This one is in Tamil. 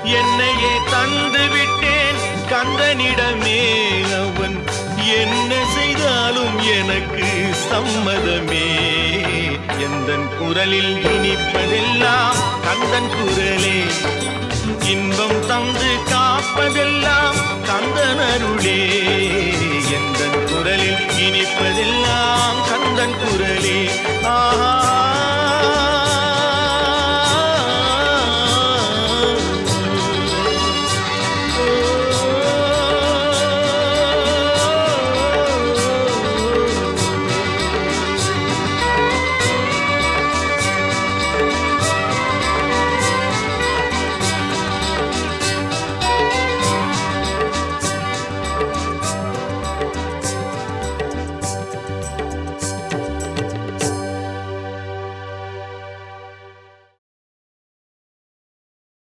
என்னையே தந்து விட்டேன் கந்தனிடமே. அவன் என்ன செய்தாலும் எனக்கு சம்மதமே. எந்தன் குரலில் இனிப்பதெல்லாம் கந்தன் குரலே, இன்பம் தந்து காப்பதெல்லாம் கந்தன் அருளே. எந்தன் குரலில் இனிப்பதெல்லாம் கந்தன் குரலே. ஆஹா.